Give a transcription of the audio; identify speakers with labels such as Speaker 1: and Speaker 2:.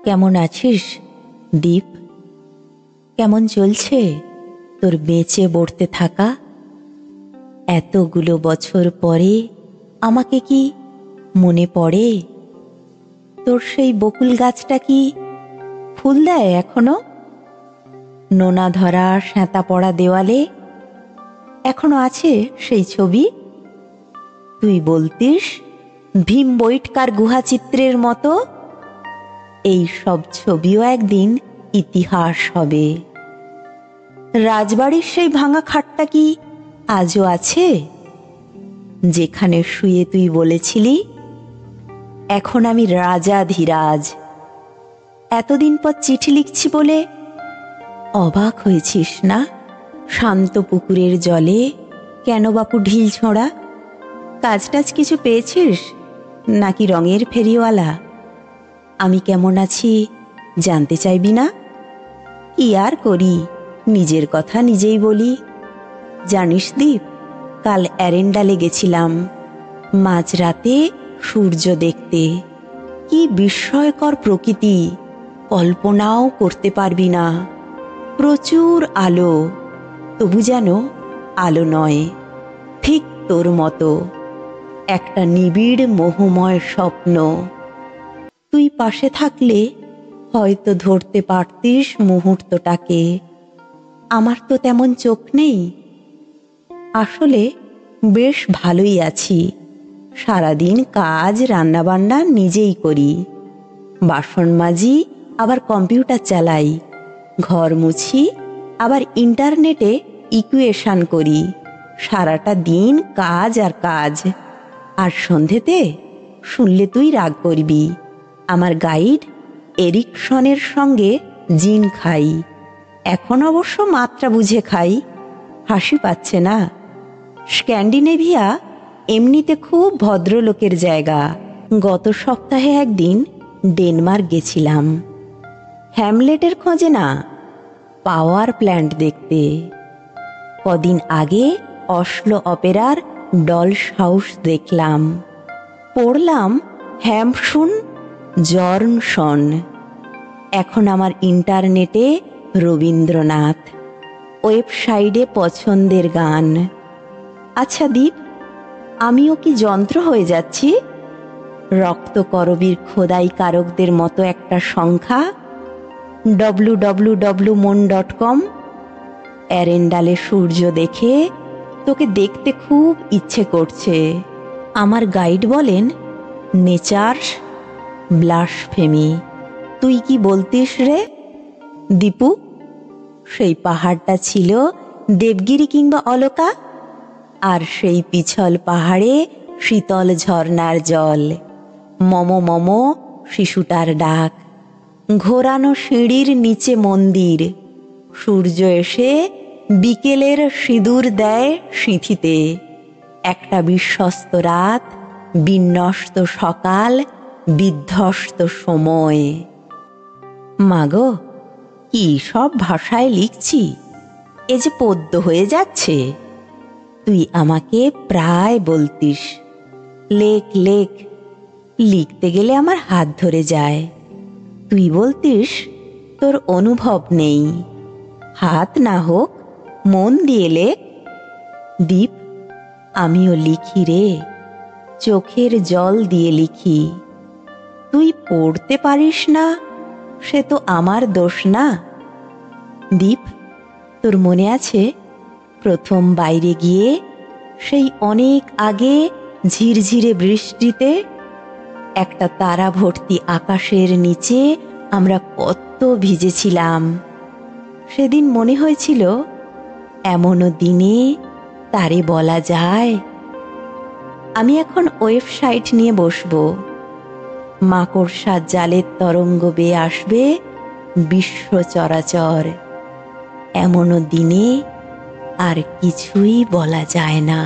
Speaker 1: কেমন আছিস দীপ? কেমন চলছে তোর বেঁচে বর্তে থাকা? এতগুলো বছর পরে আমাকে কি মনে পড়ে? তোর সেই বকুল গাছটা কি ফুল দেয় এখনো? নোনা ধরা শ্যাঁতা পড়া দেওয়ালে এখনো আছে সেই ছবি? তুই বলতিস ভীম বৈটকার গুহাচিত্রের মতো এই সব ছবিও একদিন ইতিহাস হবে। রাজবাড়ির সেই ভাঙা খাটটা কি আজও আছে, যেখানে শুয়ে তুই বলেছিলি এখন আমি রাজাধিরাজ? এতদিন পর চিঠি লিখছি বলে অবাক হয়েছিস না? শান্ত পুকুরের জলে কেন বাপু ঢিল ছোঁড়া? কাজটাজ কিছু পেয়েছিস নাকি রঙের ফেরিওয়ালা? আমি কেমন আছি জানতে চাইবি না? কি আর করি, নিজের কথা নিজেই বলি। জানিস দীপ, কাল এরেন্ডালে গেছিলাম মাঝরাতে সূর্য দেখতে। কি বিস্ময়কর প্রকৃতি, কল্পনাও করতে পারবি না। প্রচুর আলো, তবু যেন আলো নয়, ঠিক তোর মতো একটা নিবিড় মোহময় স্বপ্ন। তুই পাশে থাকলে হয়তো ধরতে পারতিস মুহূর্তটাকে। আমার তো তেমন চোখ নেই। আসলে বেশ ভালোই আছি। সারাদিন কাজ রান্নাবান্না নিজেই করি, বাসন মাজি আবার কম্পিউটার চালাই, ঘর মুছি আবার ইন্টারনেটে ইকুয়েশন করি। সারাটা দিন কাজ আর কাজ। আর সন্ধেতে শুনলে তুই রাগ করবি, আমার গাইড এরিকসনের সঙ্গে জিন খাই। এখন অবশ্য মাত্রা বুঝে খাই। হাসি পাচ্ছে না? স্ক্যান্ডিনেভিয়া এমনিতে খুব ভদ্রলোকের জায়গা। গত সপ্তাহে একদিন ডেনমার্ক গেছিলাম, হ্যামলেটের খোঁজে না, পাওয়ার প্ল্যান্ট দেখতে। কদিন আগে অসলো অপেরার ডলস হাউস দেখলাম। পড়লাম হ্যামসুন জর্নসন। এখন আমার ইন্টারনেটে রবীন্দ্রনাথ, ওয়েবসাইটে পছন্দের গান। আচ্ছা দীপ, আমিও কি যন্ত্র হয়ে যাচ্ছি? রক্তকরবীর খোদাই কারকদের মতো একটা সংখ্যা, www.mon.com। এরেন্ডালে সূর্য দেখে তোকে দেখতে খুব ইচ্ছে করছে। আমার গাইড বলেন নেচারস ব্লাসফেমি। তুই কি বলতিস রে দীপু? সেই পাহাড়টা ছিল দেবগিরি কিংবা অলকা, আর সেই পিছল পাহাড়ে শীতল ঝর্ণার জল, মম মম শিশুটার ডাক, ঘোরানো সিঁড়ির নিচে মন্দির। সূর্য এসে বিকেলের সিঁদুর দেয় সিঁথিতে। একটা বিশ্বস্ত রাত, বিন্যস্ত সকাল, বিধ্বস্ত সময়। মাগো, কি সব ভাষায় লিখছি, এ যে পদ্য হয়ে যাচ্ছে। তুই আমাকে প্রায় বলতিস লেখ লেখ। লিখতে গেলে আমার হাত ধরে যায়। তুই বলতিস তোর অনুভব নেই। হাত না হোক, মন দিয়ে লেখ। দীপ, আমিও লিখি রে, চোখের জল দিয়ে লিখি। তুই পড়তে পারিস না, সে তো আমার দোষ না। দীপ, তোর মনে আছে প্রথম বাইরে গিয়ে সেই অনেক আগে ঝিরঝিরে বৃষ্টিতে একটা তারা ভর্তি আকাশের নিচে আমরা কত ভিজেছিলাম? সেদিন মনে হয়েছিল এমনও দিনে তারে বলা যায়। আমি এখন ওয়েবসাইট নিয়ে বসবো, মাকড়সার জালের তরঙ্গ বেয়ে আসবে বিশ্ব চরাচর। এমনও দিনে আর কিছুই বলা যায় না।